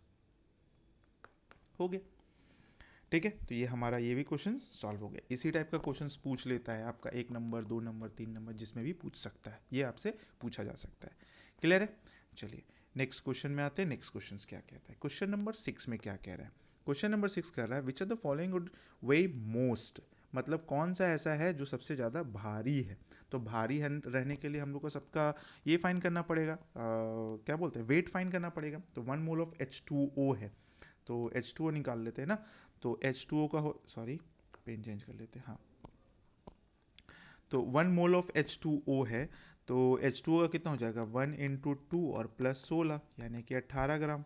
A: हो गया, ठीक है। तो ये हमारा ये भी क्वेश्चन सॉल्व हो गया। इसी टाइप का क्वेश्चन पूछ लेता है आपका 1 नंबर 2 नंबर 3 नंबर, जिसमें भी पूछ सकता है, ये आपसे पूछा जा सकता है। क्लियर है? चलिए नेक्स्ट क्वेश्चन में आते हैं। नेक्स्ट क्वेश्चन क्या कहता है, क्वेश्चन नंबर 6 में क्या कह रहा है। क्वेश्चन नंबर 6 कर रहा है which are the following would weigh most, मतलब कौन सा ऐसा है जो सबसे ज़्यादा भारी है। तो भारी रहने के लिए हम लोग को सबका ये फाइन करना पड़ेगा, क्या बोलते हैं, वेट फाइन करना पड़ेगा। तो 1 मोल ऑफ H2O है, तो H2O निकाल लेते हैं ना। तो H2O का सॉरी पेन चेंज कर लेते हैं, हाँ। तो 1 मोल ऑफ H2O है, तो H2O का कितना हो जाएगा 1 इंटू 2 और प्लस 16 यानी कि 18 ग्राम,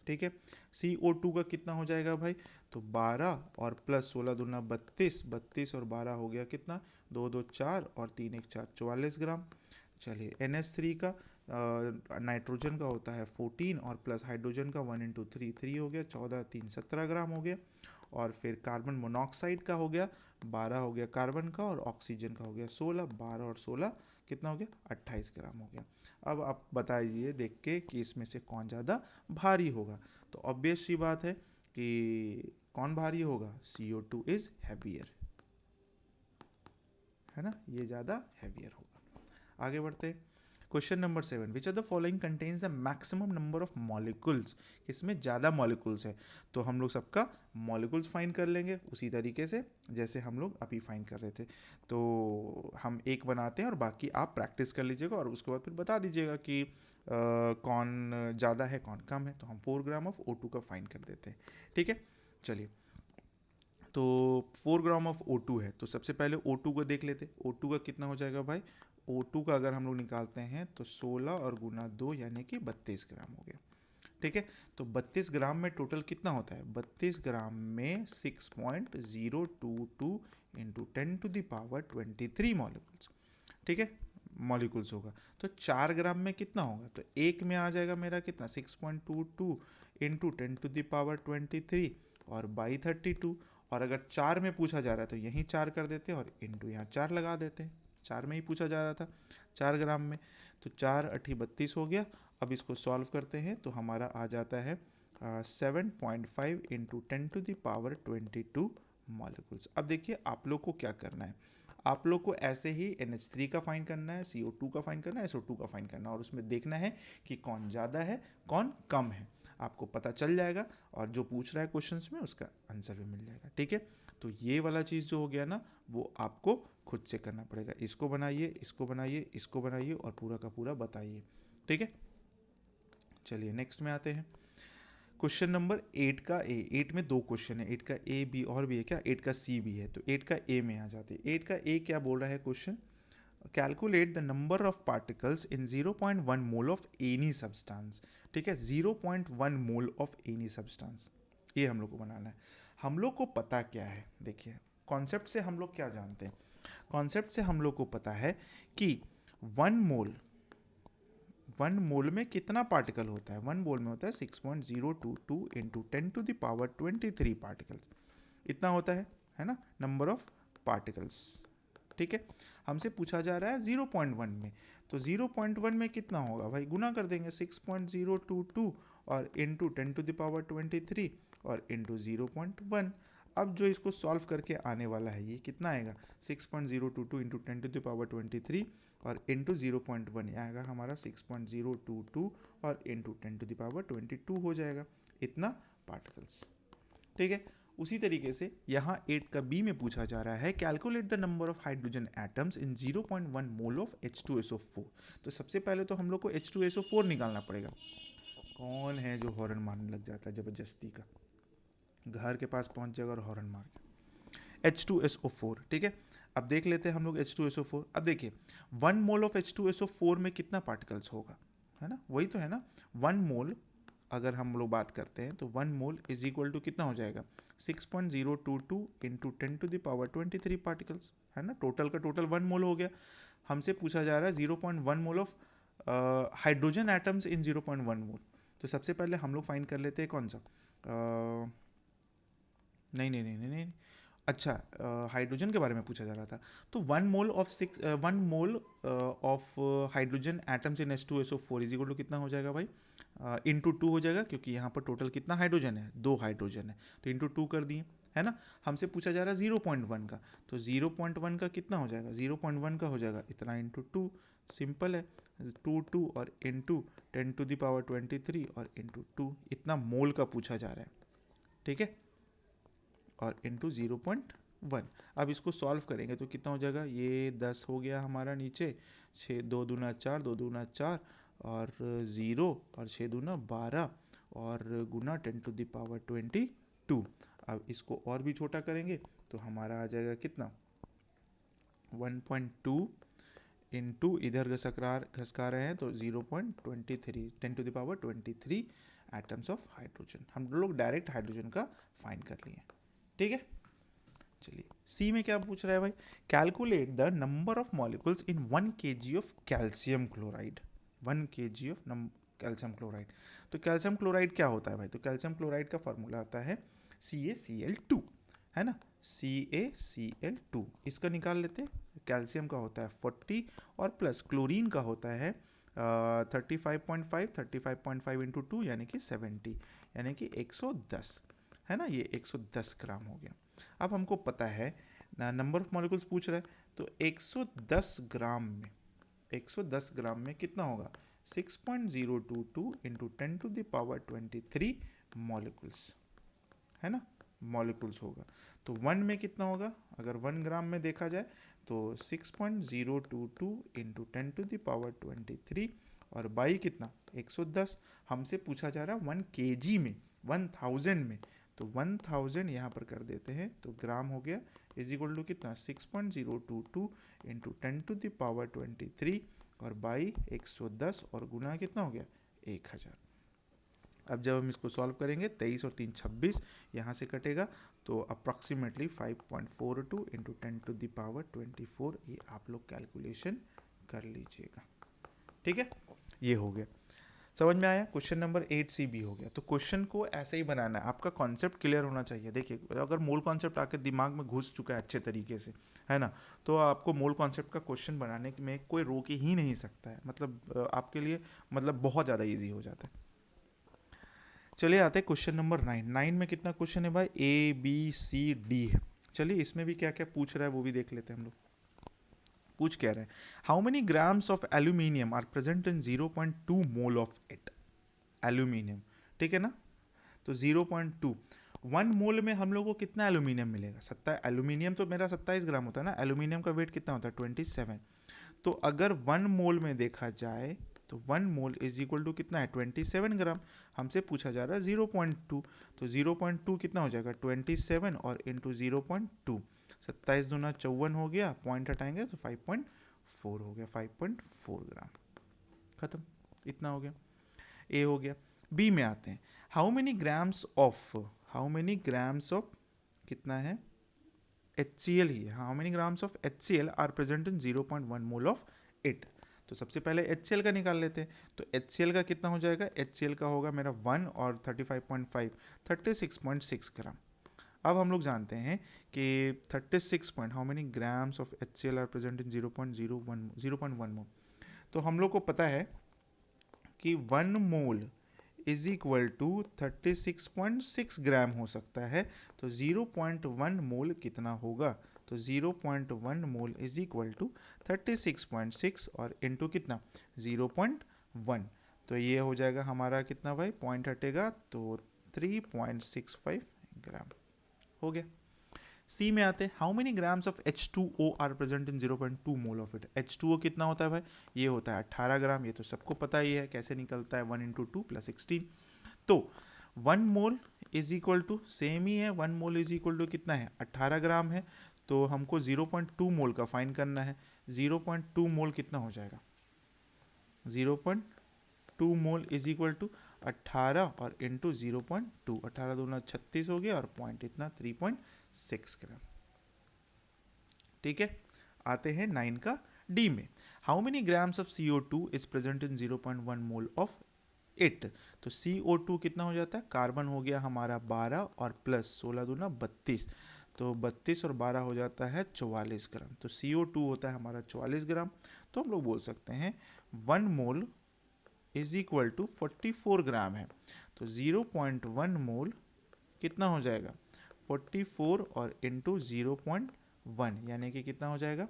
A: ठीक है। CO2 का कितना हो जाएगा भाई, तो 12 और प्लस 16 दूना 32, 32 और 12 हो गया कितना 2 2 4 और 3 1 4 44 ग्राम। चलिए NH3 का नाइट्रोजन का होता है 14 और प्लस हाइड्रोजन का 1 इंटू 3 3 हो गया, 14 3 17 ग्राम हो गया। और फिर कार्बन मोनोऑक्साइड का हो गया 12 हो गया कार्बन का, और ऑक्सीजन का हो गया 16, 12 और 16 कितना हो गया 28 ग्राम हो गया। अब आप बताइए देख के कि इसमें से कौन ज़्यादा भारी होगा। तो ऑब्वियस सी बात है कि कौन भारी होगा, CO2 इज़ हैवियर, है ना, ये ज़्यादा हैवियर होगा। आगे बढ़ते question number 7 which are the following contains the maximum number of molecules, इसमें ज़्यादा मॉलिक्यूल्स है। तो हम लोग सबका मॉलिक्यूल्स फाइंड कर लेंगे उसी तरीके से जैसे हम लोग अभी फाइंड कर रहे थे। तो हम एक बनाते हैं और बाकी आप प्रैक्टिस कर लीजिएगा और उसके बाद फिर बता दीजिएगा कि कौन ज़्यादा है कौन कम है। तो हम 4 ग्राम ऑफ O2 का फाइंड कर देते हैं, ठीक है। चलिए तो 4 ग्राम ऑफ O2 है, तो सबसे पहले O2 को देख लेते। O2 का कितना हो जाएगा भाई, O2 का अगर हम लोग निकालते हैं तो 16 और गुना 2 यानी कि 32 ग्राम हो गया, ठीक है। तो 32 ग्राम में टोटल कितना होता है, 32 ग्राम में 6.022 इंटू 10⁻23 मॉलिक्यूल्स, ठीक है, मॉलिक्यूल्स होगा। तो 4 ग्राम में कितना होगा, तो एक में आ जाएगा मेरा कितना 6.22 इंटू 10⁻23 और बाई 32। और अगर 4 में पूछा जा रहा है तो यहीं 4 कर देते हैं और इंटू यहाँ 4 लगा देते हैं, 4 में ही पूछा जा रहा था 4 ग्राम में। तो 4 8 32 हो गया। अब इसको सॉल्व करते हैं तो हमारा आ जाता है 7.5 इंटू 10⁻22 मॉलिक्यूल्स। अब देखिए आप लोग को क्या करना है, आप लोग को ऐसे ही NH3 का फाइंड करना है, CO2 का फाइंड करना है, SO2 का फाइंड करना है और उसमें देखना है कि कौन ज़्यादा है कौन कम है, आपको पता चल जाएगा और जो पूछ रहा है क्वेश्चंस में उसका आंसर भी मिल जाएगा, ठीक है। तो ये वाला चीज़ जो हो गया ना वो आपको खुद से करना पड़ेगा, इसको बनाइए इसको बनाइए इसको बनाइए और पूरा का पूरा बताइए, ठीक है। चलिए नेक्स्ट में आते हैं क्वेश्चन नंबर 8 का ए। 8 में 2 क्वेश्चन है, 8 का ए बी और भी है क्या, 8 का सी भी है। तो 8 का ए में आ जाते हैं। 8 का ए क्या बोल रहा है question, calculate the number of particles in 0.1 mole of any substance, ठीक है, 0.1 मोल ऑफ एनी सब्सटेंस, ये हम लोग को बनाना है। हम लोग को पता क्या है, देखिए कॉन्सेप्ट से हम लोग क्या जानते हैं, कॉन्सेप्ट से हम लोग को पता है कि 1 मोल में कितना पार्टिकल होता है, 1 मोल में होता है 6.022 इंटू 10⁻23 पार्टिकल्स, इतना होता है ना, नंबर ऑफ पार्टिकल्स, ठीक है। हमसे पूछा जा रहा है 0.1 में, तो 0.1 में कितना होगा भाई, गुना कर देंगे 6.022 और इंटू 10⁻23 और इंटू 0.1। अब जो इसको सॉल्व करके आने वाला है ये कितना आएगा 6.022 इंटू 10⁻23 और इंटू 0.1 आएगा हमारा 6.022 और इंटू 10⁻22 हो जाएगा इतना पार्टिकल्स। ठीक है, उसी तरीके से यहाँ 8 का बी में पूछा जा रहा है calculate the number of hydrogen atoms in 0.1 mole of H2SO4। तो सबसे पहले तो हम लोग को H2SO4 निकालना पड़ेगा। कौन है जो हॉर्न मारने लग जाता है जबरदस्ती का, घर के पास पहुंच जाएगा और हॉर्न मार के। H2SO4, ठीक है। अब देख लेते हैं हम लोग H2SO4। अब देखिए 1 मोल ऑफ H2SO4 में कितना पार्टिकल्स होगा, है ना, वही तो है ना। 1 मोल अगर हम लोग बात करते हैं तो 1 मोल इज इक्वल टू कितना हो जाएगा 6.022 इंटू 10⁻23 पार्टिकल्स, है ना। टोटल का टोटल 1 मोल हो गया। हमसे पूछा जा रहा है 0.1 mole of hydrogen atoms in 0.1 mole. तो सबसे पहले हम लोग फाइंड कर लेते हैं कौन सा, नहीं नहीं नहीं नहीं नहीं, अच्छा हाइड्रोजन के बारे में पूछा जा रहा था। तो 1 mole of hydrogen atoms in H2SO4 is equal to कितना हो जाएगा भाई, इंटू 2 हो जाएगा, क्योंकि यहाँ पर टोटल कितना हाइड्रोजन है, 2 हाइड्रोजन है, तो इंटू 2 कर दिए, है ना। हमसे पूछा जा रहा है 0.1 का, तो 0.1 का कितना हो जाएगा, 0.1 का हो जाएगा इतना इंटू 2, सिंपल है, 2 और इंटू 10⁻23 और इंटू 2, इतना मोल का पूछा जा रहा है, ठीक है, और इंटू 0.1। अब इसको सॉल्व करेंगे तो कितना हो जाएगा, ये 10 हो गया हमारा नीचे, 6 2 दूना 4, 2 दूना 4 और 0 और 6 दूना 12 और गुना 10⁻22। अब इसको और भी छोटा करेंगे तो हमारा आ जाएगा कितना 1.2 इंटू इधर घसका रहे हैं तो 0.23 10⁻23 एटम्स ऑफ हाइड्रोजन। हम लोग डायरेक्ट हाइड्रोजन का फाइंड कर लिए, ठीक है। चलिए सी में क्या पूछ रहा है भाई, calculate the number of molecules in 1 kg of calcium chloride, 1 kg of calcium chloride. तो कैल्शियम क्लोराइड क्या होता है भाई, तो कैल्शियम क्लोराइड का फॉर्मूला होता है CaCl2, है ना, CaCl2, इसका निकाल लेते हैं। कैल्शियम का होता है 40 और प्लस क्लोरीन का होता है 35.5 इंटू 2 यानी कि 70, यानी कि 110, है ना, ये 110 ग्राम हो गया। अब हमको पता है नंबर ऑफ मॉलिक्यूल्स पूछ रहा है, तो 110 ग्राम में कितना होगा 6.022 इंटू 10⁻23 मॉलिक्यूल्स, है ना, मॉलिक्यूल्स होगा। तो 1 में कितना होगा, अगर 1 ग्राम में देखा जाए तो 6.022 इंटू 10⁻23 और बाई कितना 110। हमसे पूछा जा रहा है 1 kg में, 1000 में, तो 1000 यहाँ पर कर देते हैं तो ग्राम हो गया, इज इक्वल टू कितना 6.022 इंटू 10⁻23 और बाई 110 और गुना कितना हो गया 1000। अब जब हम इसको सॉल्व करेंगे 23 और 3 26 यहाँ से कटेगा तो अप्रॉक्सीमेटली 5.42 इंटू 10⁻24, ये आप लोग कैलकुलेशन कर लीजिएगा, ठीक है। ये हो गया, समझ में आया। क्वेश्चन नंबर 8C भी हो गया। तो क्वेश्चन को ऐसे ही बनाना है, आपका कॉन्सेप्ट क्लियर होना चाहिए। देखिए अगर मूल कॉन्सेप्ट आके दिमाग में घुस चुका है अच्छे तरीके से, है ना, तो आपको मूल कॉन्सेप्ट का क्वेश्चन बनाने में कोई रोक ही नहीं सकता है, मतलब आपके लिए मतलब बहुत ज़्यादा ईजी हो जाता है। चलिए आते हैं क्वेश्चन नंबर 9। 9 में कितना क्वेश्चन है भाई, ABCD है। चलिए इसमें भी क्या क्या पूछ रहा है वो भी देख लेते हैं हम लोग। पूछ क्या रहे हैं, how many grams of aluminium are present in 0.2 mole of it, aluminium, ठीक है ना। तो 0.2 1 मोल में हम लोग को कितना एल्यूमिनियम मिलेगा, एल्यूमिनियम तो मेरा 27 ग्राम होता है ना, एल्यूमिनियम का वेट कितना होता है 27। तो अगर 1 मोल में देखा जाए तो 1 मोल इज इक्वल टू कितना है 27 ग्राम। हमसे पूछा जा रहा है 0.2, तो 0.2 कितना हो जाएगा 27 और इंटू 0.2, 27 दूना 54 हो गया, पॉइंट हटाएंगे तो 5.4 हो गया, 5.4 ग्राम, खत्म, इतना हो गया, ए हो गया। बी में आते हैं, हाउ मेनी ग्राम्स ऑफ कितना है HCl ही है, how many grams of HCl are present in 0.1 mole of it. तो सबसे पहले HCl का निकाल लेते हैं। तो HCl का कितना हो जाएगा, HCl का होगा मेरा 1 और 35.5 36.6 ग्राम। अब हम लोग जानते हैं कि 36 point how many grams of HCl are present in 0.1 mole. तो हम लोग को पता है कि 1 mole is equal to 36.6 gram हो सकता है। तो 0.1 मोल कितना होगा, तो 0.1 मोल इज इक्वल टू 36.6 और इंटू कितना 0.1, तो ये हो जाएगा हमारा कितना भाई, पॉइंट हटेगा तो 3.65 ग्राम हो गया। सी में आते हैं, how many grams of H2O are present in 0.2 mole of it. H2O कितना होता है भाई, ये होता है 18 ग्राम, ये तो सबको पता ही है कैसे निकलता है, 1 इंटू 2 प्लस 16, तो 1 mole is equal to same ही है, 1 मोल इज इक्वल टू कितना है 18 ग्राम है, तो हमको 0.2 मोल का फाइन करना है। 0.2 मोल कितना हो जाएगा, 0.2 मोल इज इक्वल टू 18 और इंटू 0.2, 18 दूना 36 हो गया और पॉइंट इतना 3.6 ग्राम। ठीक है, आते हैं 9 का डी में, how many grams of CO2 is present in 0.1 mole of it. तो CO2 कितना हो जाता है, कार्बन हो गया हमारा 12 और प्लस 16 दूना 32, तो 32 और 12 हो जाता है 44 ग्राम, तो CO2 होता है हमारा 44 ग्राम। तो हम लोग बोल सकते हैं 1 मोल इज इक्वल टू 44 ग्राम है, तो 0.1 मोल कितना हो जाएगा 44 और इंटू 0.1 यानी कि कितना हो जाएगा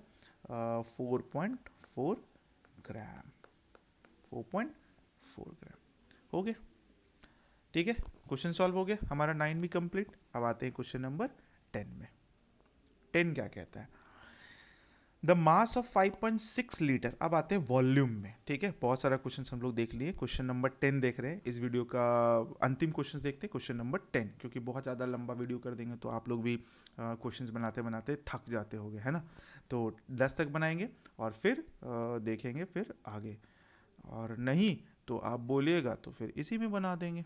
A: 4.4 ग्राम, 4.4 ग्राम हो गया। ठीक है, क्वेश्चन सॉल्व हो गया, हमारा 9 भी कंप्लीट। अब आते हैं क्वेश्चन नंबर 10 में। 10 क्या कहता है, द मास ऑफ 5.6 लीटर। अब आते हैं वॉल्यूम में। ठीक है, बहुत सारा क्वेश्चन हम लोग देख लिए, क्वेश्चन नंबर 10 देख रहे हैं, इस वीडियो का अंतिम क्वेश्चन देखते हैं क्वेश्चन नंबर 10, क्योंकि बहुत ज़्यादा लंबा वीडियो कर देंगे तो आप लोग भी क्वेश्चन बनाते बनाते थक जाते होंगे, है ना। तो 10 तक बनाएंगे और फिर देखेंगे फिर आगे, और नहीं तो आप बोलिएगा तो फिर इसी में बना देंगे।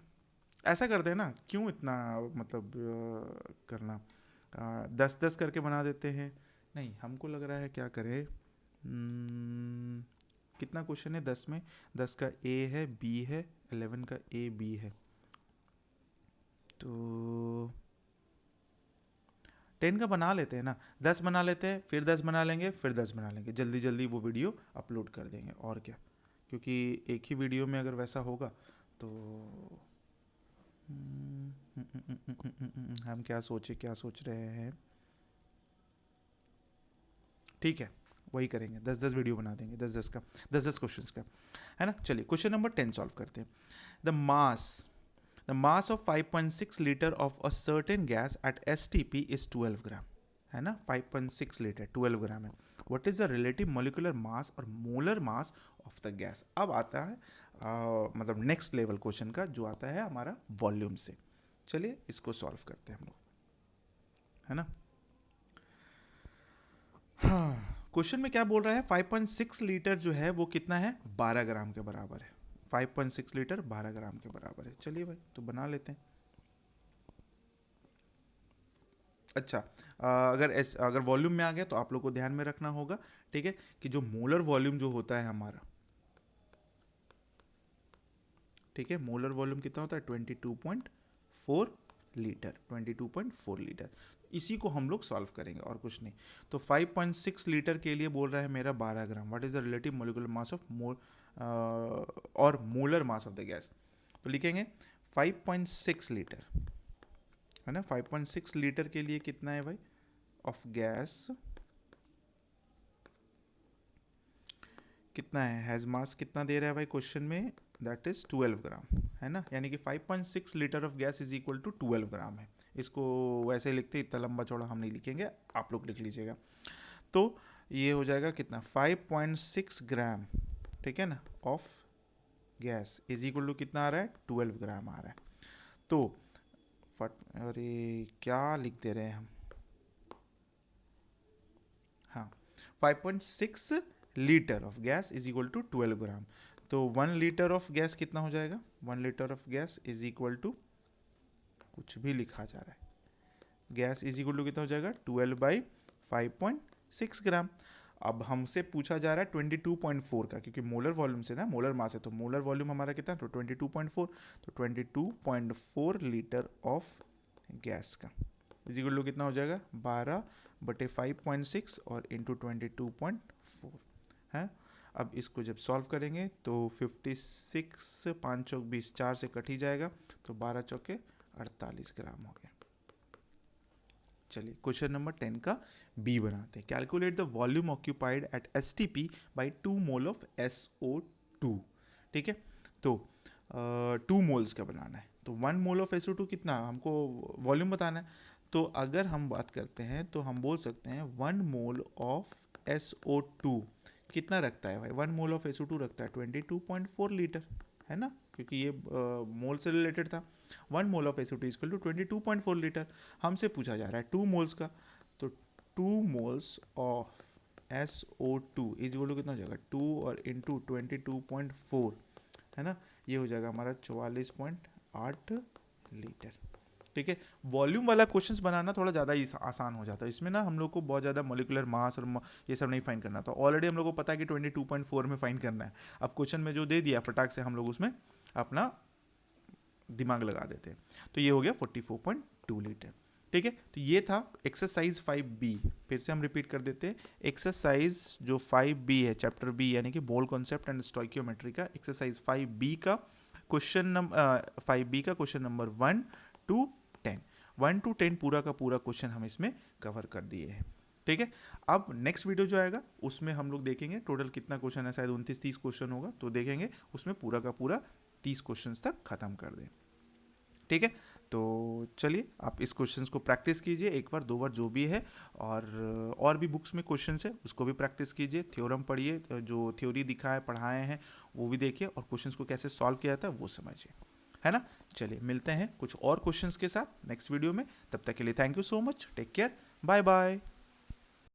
A: ऐसा करते हैं ना, क्यों इतना मतलब करना, 10-10 करके बना देते हैं। नहीं, हमको लग रहा है क्या करें, कितना क्वेश्चन है 10 में, 10 का A है, B है, 11 का A B है, तो 10 का बना लेते हैं ना, 10 बना लेते हैं, फिर 10 बना लेंगे, फिर 10 बना लेंगे, जल्दी जल्दी वो वीडियो अपलोड कर देंगे, और क्या, क्योंकि एक ही वीडियो में अगर वैसा होगा तो हम क्या सोच रहे हैं, ठीक है वही करेंगे, 10-10 वीडियो बना देंगे, 10-10 का, 10-10 क्वेश्चंस का, है ना। चलिए क्वेश्चन नंबर 10 सॉल्व करते हैं। The mass of 5.6 litre of a certain gas at STP is 12 gram, है ना, 5.6 लीटर 12 ग्राम है। What is the relative molecular mass और molar mass of the gas. अब आता है मतलब नेक्स्ट लेवल क्वेश्चन का, जो आता है हमारा वॉल्यूम से। चलिए इसको सॉल्व करते हैं हम लोग, है ना। हाँ, क्वेश्चन में क्या बोल रहा है, 5.6 लीटर जो है वो कितना है, 12 ग्राम के बराबर है। 5.6 लीटर 12 ग्राम के बराबर है। चलिए भाई तो बना लेते हैं। अच्छा, अगर वॉल्यूम में आ गया तो आप लोग को ध्यान में रखना होगा, ठीक है, कि जो मोलर वॉल्यूम जो होता है हमारा, ठीक है, मोलर वॉल्यूम कितना होता है 22.4 लीटर, 22.4 लीटर। इसी को हम लोग सॉल्व करेंगे और कुछ नहीं। तो 5.6 लीटर के लिए बोल रहा है मेरा 12 gram, what is the relative molecular mass of और molar mass of the gas. तो लिखेंगे 5.6 लीटर, है ना, 5.6 लीटर के लिए कितना है भाई ऑफ गैस, कितना है, हैज मास कितना दे रहा है भाई क्वेश्चन में, दैट इज 12 ग्राम, है ना, यानी कि 5.6 litre of gas is equal to 12 gram है। इसको वैसे ही लिखते, इतना लंबा चौड़ा हम नहीं लिखेंगे, आप लोग लिख लीजिएगा। तो ये हो जाएगा कितना 5.6 ग्राम, ठीक है ना, of gas is equal to कितना आ रहा है 12 ग्राम आ रहा है। तो अरे क्या लिख दे रहे हैं हम, हाँ 5.6 litre of gas is equal to 12 gram. तो 1 लीटर ऑफ गैस कितना हो जाएगा, 1 litre of gas is equal to, कुछ भी लिखा जा रहा है, गैस इज इक्वल टू कितना हो जाएगा 12/5.6 ग्राम। अब हमसे पूछा जा रहा है 22.4 का, क्योंकि मोलर वॉल्यूम से ना, मोलर मास है तो मोलर वॉल्यूम हमारा कितना, तो 22.4, तो 22.4 लीटर ऑफ गैस का इज इक्वल टू कितना हो जाएगा 12/5.6 और इंटू 22.4 है। अब इसको जब सॉल्व करेंगे तो 56, 5 चौक 20, 4 से कट ही जाएगा, तो 12 चौके 48 ग्राम हो गया। चलिए क्वेश्चन नंबर 10 का बी बनाते हैं। Calculate the volume occupied at STP by 2 mole of SO2। ठीक है, तो 2 मोल्स का बनाना है, तो 1 मोल ऑफ SO2 कितना, हमको वॉल्यूम बताना है। तो अगर हम बात करते हैं तो हम बोल सकते हैं 1 मोल ऑफ SO2 कितना रखता है भाई, 1 मोल ऑफ SO2 रखता है 22.4 लीटर, है ना, क्योंकि ये मोल से रिलेटेड था। 1 mole of SO2 equal to 22.4 litre. हमसे पूछा जा रहा है 2 मोल्स का, तो 2 moles of SO2 is equal to कितना हो जाएगा, 2 और इंटू 22.4, है ना, ये हो जाएगा हमारा 44.8 लीटर। ठीक है, वॉल्यूम वाला क्वेश्चंस बनाना थोड़ा ज़्यादा आसान हो जाता है। इसमें ना हम लोग को बहुत ज़्यादा मोलिकुलर मास और ये सब नहीं फाइंड करना था, ऑलरेडी हम लोग को पता है कि 22.4 में फाइंड करना है। अब क्वेश्चन में जो दे दिया फटाक से हम लोग उसमें अपना दिमाग लगा देते हैं। तो ये हो गया 44.2 लीटर। ठीक है, तो ये था एक्सरसाइज 5B। फिर से हम रिपीट कर देते हैं, एक्सरसाइज जो 5B है, चैप्टर बी यानी कि मोल कॉन्सेप्ट एंड स्टोइकियोमेट्री का एक्सरसाइज 5B का क्वेश्चन नंबर 5B का क्वेश्चन नंबर 1 to 10, 1 to 10 पूरा का पूरा क्वेश्चन हम इसमें कवर कर दिए हैं। ठीक है, अब नेक्स्ट वीडियो जो आएगा उसमें हम लोग देखेंगे टोटल कितना क्वेश्चन है, शायद 29-30 क्वेश्चन होगा, तो देखेंगे उसमें पूरा का पूरा 30 क्वेश्चन तक खत्म कर दें। ठीक है, तो चलिए आप इस क्वेश्चंस को प्रैक्टिस कीजिए एक बार 2 बार जो भी है, और भी बुक्स में क्वेश्चंस है उसको भी प्रैक्टिस कीजिए, थ्योरम पढ़िए, जो थ्योरी दिखाए पढ़ाए हैं वो भी देखिए, और क्वेश्चंस को कैसे सॉल्व किया जाता है वो समझिए, है ना। चलिए मिलते हैं कुछ और क्वेश्चंस के साथ नेक्स्ट वीडियो में, तब तक के लिए thank you so much, take care, bye bye.